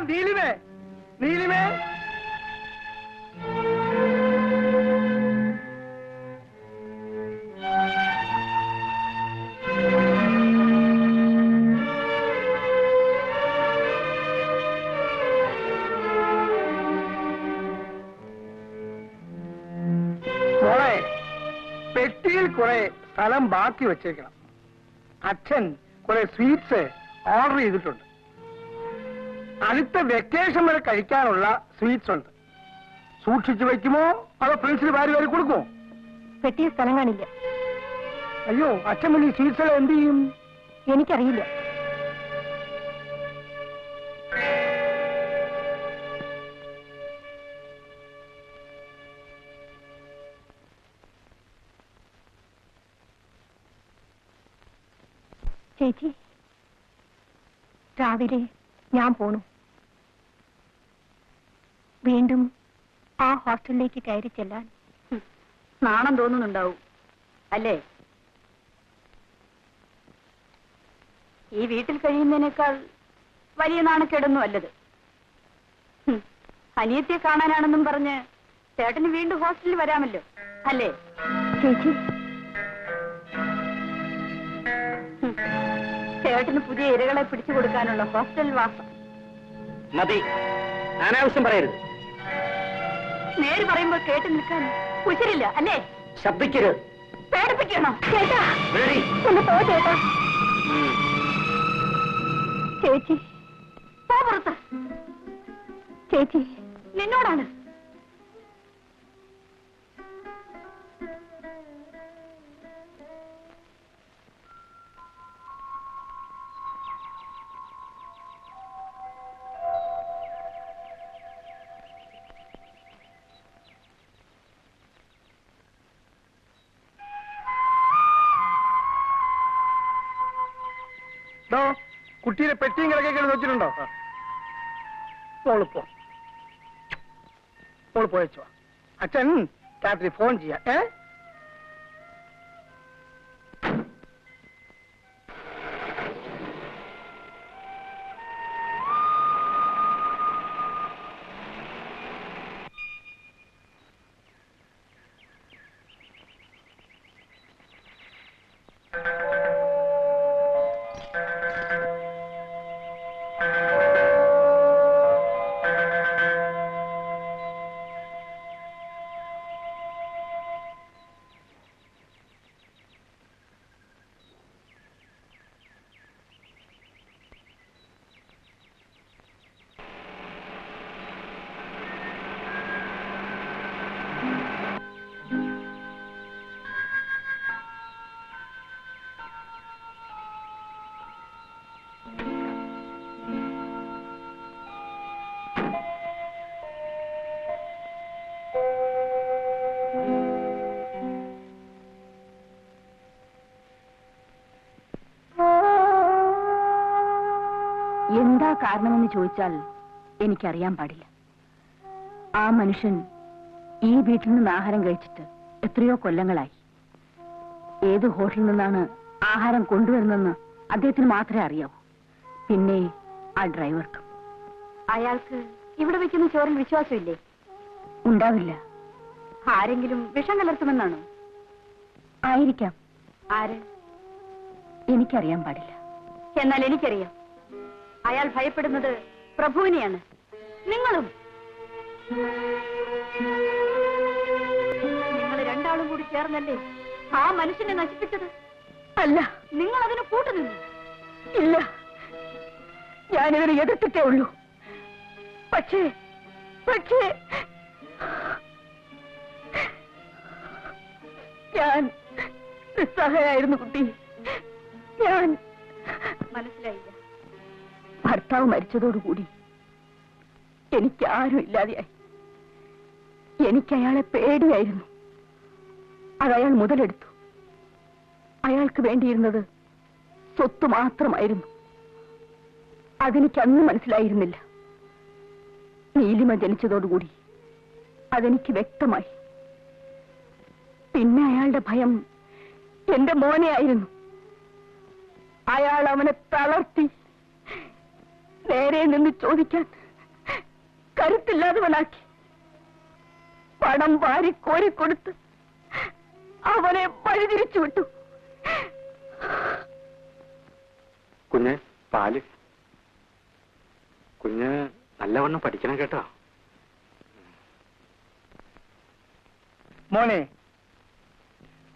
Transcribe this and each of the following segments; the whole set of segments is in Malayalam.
നീലിമേ, നീലിമേ. മോളെ, പെട്ടിയിൽ കുറെ സ്ഥലം ബാക്കി വെച്ചേക്കണം. അച്ഛൻ കുറെ സ്വീറ്റ്സ് ഓർഡർ ചെയ്തിട്ടുണ്ട്. അടുത്ത വെക്കേഷൻ വരെ കഴിക്കാനുള്ള സ്വീറ്റ്സ് ഉണ്ട്. സൂക്ഷിച്ചു വെക്കുമോ അതോ ഫ്രണ്ട്സിന് വാരി വാരി കൊടുക്കുമോ? പെട്ടിയ സ്ഥലം കാണില്ല. അയ്യോ, അച്ഛൻ പിന്നെ ഈ സ്വീറ്റ്സ് എന്ത് ചെയ്യും? എനിക്കറിയില്ല. ചേച്ചി, രാവിലെ ഞാൻ പോണു. വീണ്ടും ആ ഹോസ്റ്റലിലേക്ക് കയറി ചെല്ലാൻ നാണം തോന്നുന്നുണ്ടാവും അല്ലേ? ഈ വീട്ടിൽ കഴിയുന്നതിനേക്കാൾ വലിയ നാണക്കേടൊന്നും അല്ലത്. അനിയത്തെ കാണാനാണെന്നും പറഞ്ഞ് ചേട്ടന് വീണ്ടും ഹോസ്റ്റലിൽ വരാമല്ലോ അല്ലേ? ചേച്ചി, ചേട്ടന് പുതിയ ഇരകളെ പിടിച്ചു കൊടുക്കാനുള്ള ഹോസ്റ്റൽ വാസം. മതി, അനാവശ്യം പറയരുത്. നേര് പറയുമ്പോൾ കേട്ടു നിൽക്കാൻ കുശരില്ല അല്ലേ? ശബ്ദിക്കരുത്. പേടിപ്പിക്കണോ? ചേട്ടാ ഒന്ന് പോ ചേട്ടാ. ചേച്ചി, പോ പുറത്ത്. ചേച്ചി, നിന്നോടാണ്. കുട്ടിയുടെ പെട്ടിയും കിടക്കൊക്കെ വെച്ചിട്ടുണ്ടോ? മോള് പോയച്ചോ. അച്ഛൻ രാത്രി ഫോൺ ചെയ്യാം. എന്താ കാരണമെന്ന് ചോദിച്ചാൽ എനിക്കറിയാൻ പാടില്ല. ആ മനുഷ്യൻ ഈ വീട്ടിൽ നിന്ന് ആഹാരം കഴിച്ചിട്ട് എത്രയോ കൊല്ലങ്ങളായി. ഏത് ഹോട്ടലിൽ നിന്നാണ് ആഹാരം കൊണ്ടുവരുന്നെന്ന് അദ്ദേഹത്തിന് മാത്രമേ അറിയാവൂ. പിന്നെ ആ ഡ്രൈവർക്ക്. അയാൾക്ക് ഇവിടെ വെക്കുന്ന ചോറിൽ വിശ്വാസമില്ലേ? ഉണ്ടാവില്ല. ആരെങ്കിലും വിഷം കലർത്തുമെന്നാണോ? ആയിരിക്കാം. ആര്? എനിക്കറിയാൻ പാടില്ല. എന്നാൽ എനിക്കറിയാം. അയാൾ ഭയപ്പെടുന്നത് പ്രഭുവിനെയാണ്. നിങ്ങളും. നിങ്ങൾ രണ്ടാളും കൂടി ചേർന്നല്ലേ ആ മനുഷ്യനെ നശിപ്പിച്ചത്? അല്ല, നിങ്ങൾ അതിന് കൂട്ടുനിന്നു. ഇല്ല, ഞാനിതിനെ എതിർത്തിട്ടേ ഉള്ളൂ. പക്ഷേ ഞാൻ നിസ്സഹായായിരുന്നു കുട്ടി. ഞാൻ മനസ്സിലായില്ല. ഭർത്താവ് മരിച്ചതോടുകൂടി എനിക്ക് ആരും ഇല്ലാതെയായി. എനിക്ക് അയാളെ പേടിയായിരുന്നു. അതയാൾ മുതലെടുത്തു. അയാൾക്ക് വേണ്ടിയിരുന്നത് സ്വത്ത് മാത്രമായിരുന്നു. അതെനിക്ക് അന്ന് മനസ്സിലായിരുന്നില്ല. നീലിമ ജനിച്ചതോടുകൂടി അതെനിക്ക് വ്യക്തമായി. പിന്നെ അയാളുടെ ഭയം എന്റെ മോനെ ആയിരുന്നു. അയാൾ അവനെ തളർത്തി. നേരെ നിന്ന് ചോദിക്കാൻ കരുത്തില്ലാത്തവനാക്കി പണം വാരി കോരിക്കൊടുത്ത് അവനെ വഴിതിരിച്ചു വിട്ടു. കുഞ്ഞ് പാല്. കുഞ്ഞ് നല്ലവണ്ണം പഠിക്കണം കേട്ടോ. മോനെ,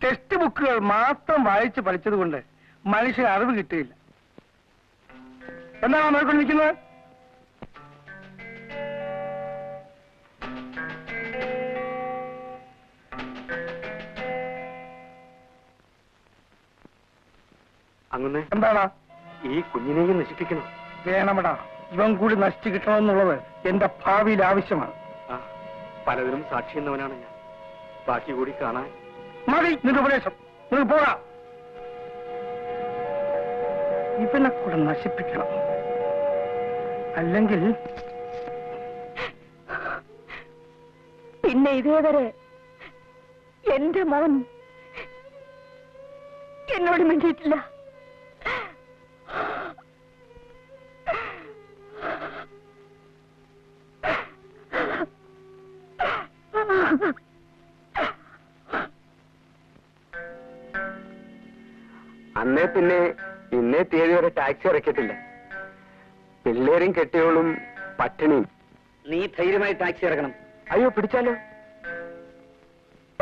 ടെക്സ്റ്റ് ബുക്കുകൾ മാത്രം വായിച്ച് പഠിച്ചതുകൊണ്ട് മനുഷ്യന് അറിവ് കിട്ടിയില്ല. എന്താണ് നോക്കിക്കൊണ്ട് നിൽക്കുന്നത്? അങ്ങനെ എന്താടാ? ഈ കുഞ്ഞിനെയും നശിപ്പിക്കണം. വേണമടാ, ഇവൻ കൂടി നശിച്ചു കിട്ടണമെന്നുള്ളത് എന്റെ ഭാവിയിൽ ആവശ്യമാണ്. ആ, പലതിനും സാക്ഷി എന്നവനാണ് ഞാൻ. ബാക്കി കൂടി കാണാൻ. മതി നിന്റെ ഉപദേശം, നിങ്ങൾ പോകാം. ഇവനെ കൂടെ നശിപ്പിക്കണം, അല്ലെങ്കിൽ പിന്നെ ഇതേവരെ എന്റെ മോൻ എന്നോട് മിണ്ടിയിട്ടില്ല. അന്നേ പിന്നെ ഇന്നേ തീയതി വരെ ടാക്സി ഇറക്കിയിട്ടില്ല. പിള്ളേരും കെട്ടിയോളും പട്ടിണിയും. നീ ധൈര്യമായി ടാക്സി ഇറക്കണം. അയ്യോ, പിടിച്ചാലോ?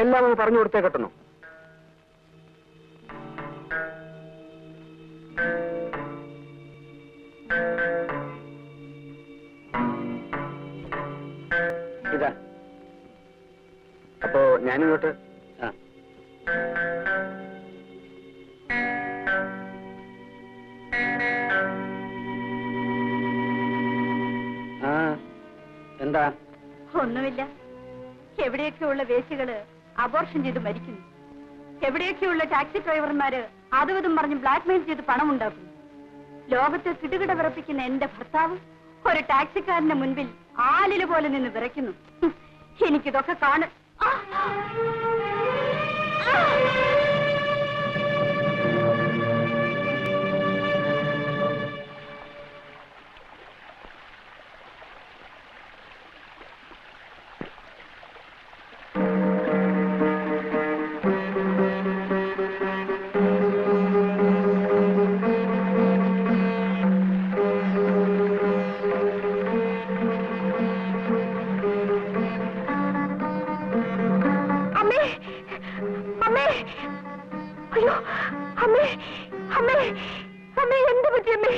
എല്ലാം ഒന്ന് പറഞ്ഞു കൊടുത്തേ കെട്ടണോ? ഇതാ. അപ്പോ ഞാനിങ്ങോട്ട്. ആ. ആ, എന്താ? ഒന്നുമില്ല. എവിടെയൊക്കെയുള്ള വേശികള് അബോർഷൻ ചെയ്ത് മരിക്കുന്നു. എവിടെയൊക്കെയുള്ള ടാക്സി ഡ്രൈവർമാര് അതും ഇതും പറഞ്ഞ് ബ്ലാക്ക്മെയിൽ ചെയ്ത് പണം ഉണ്ടാക്കുന്നു. ലോകത്തെ കിടുകിട വിറപ്പിക്കുന്ന എന്റെ ഭർത്താവ് ഒരു ടാക്സിക്കാരന്റെ മുൻപിൽ ആലില് പോലെ നിന്ന് വിറയ്ക്കുന്നു. എനിക്കിതൊക്കെ കാണാൻ അയ്യോ, അമ്മേ, അമ്മേ, അമ്മേ, എന്ത് പറ്റി അമ്മേ?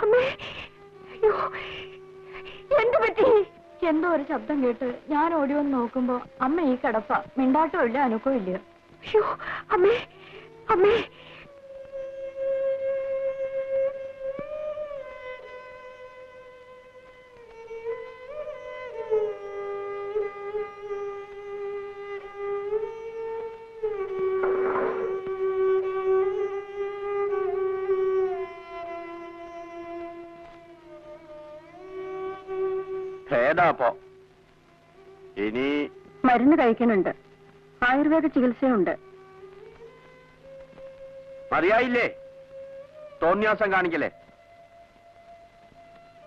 അമ്മേ, അയ്യോ, എന്ത് പറ്റി? എന്തോ ഒരു ശബ്ദം കേട്ട് ഞാൻ ഓടി വന്ന് നോക്കുമ്പോ അമ്മ ഈ കിടപ്പ. മിണ്ടാട്ടോ ഇല്ല, അനക്കോ ഇല്ല. അയ്യോ, അമ്മേ, അമ്മേ. ഭേദാപ്പോ ഇനി മരുന്ന് കഴിക്കുന്നുണ്ട്, ആയുർവേദ ചികിത്സയുണ്ട്. മതിയായില്ലേ? തോന്നിയാസം കാണിക്കല്ലേ?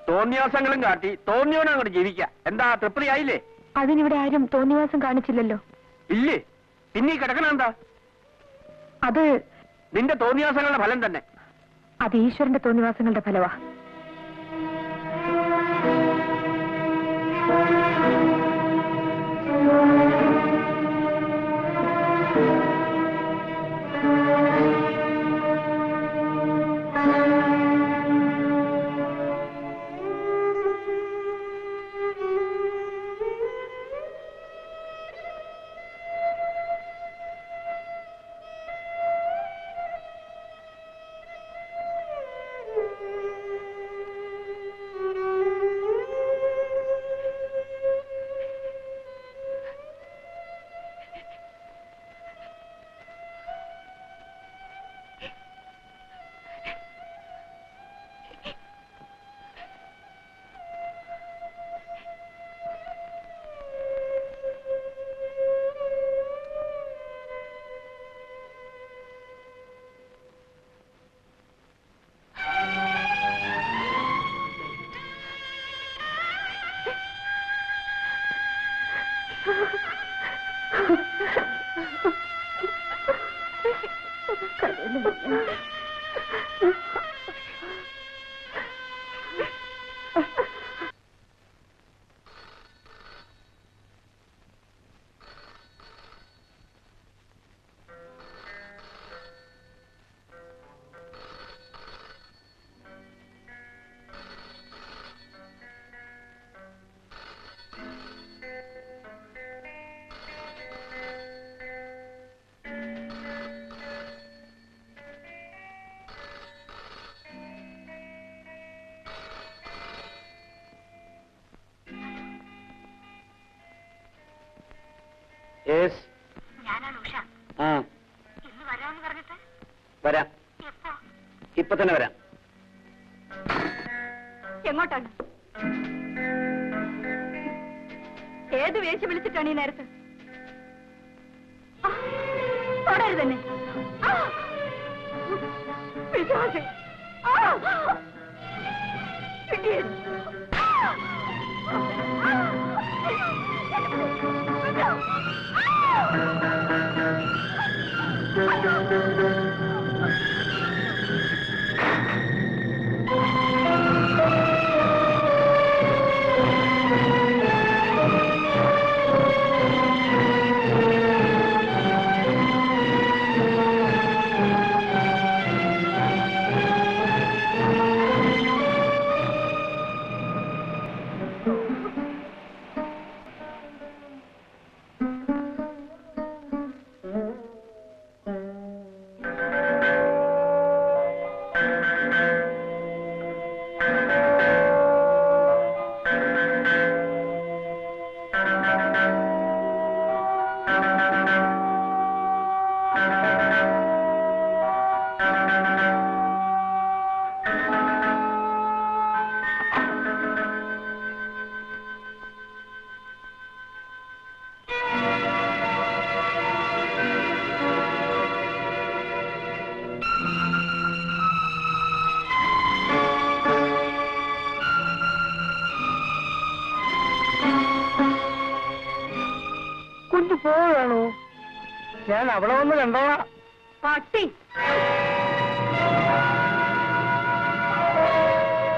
തോന്നിയാസങ്ങളും കാട്ടി തോന്നിയോടെ അങ്ങോട്ട് ജീവിക്കാം. എന്താ തൃപ്തിയായില്ലേ? അതിനിവിടെ ആരും തോന്നിവാസം കാണിച്ചില്ലല്ലോ. ഇല്ലേ? പിന്നെ ഈ കിടക്കണ എന്താ? അത് നിന്റെ തോന്നിയാസങ്ങളുടെ ഫലം തന്നെ. അത് ഈശ്വരന്റെ തോന്നിവാസങ്ങളുടെ ഫലവാ. യെസ്. ഞാനാണ് ഉഷ. ആ ഇന്ന് വരാമെന്ന് പറഞ്ഞിട്ട് വരാം. എപ്പോ? ഇപ്പൊ തന്നെ വരാം. എങ്ങോട്ടാണ്? ഏത് വേശി വിളിച്ചിട്ടാണ് ഈ നേരത്ത്? തുടരുത് തന്നെ. പിശാച്. Idiot. കുഞ്ഞു പോവുകയാണോ? ഞാൻ അവിടെ വന്ന് കണ്ടോളാം. പട്ടി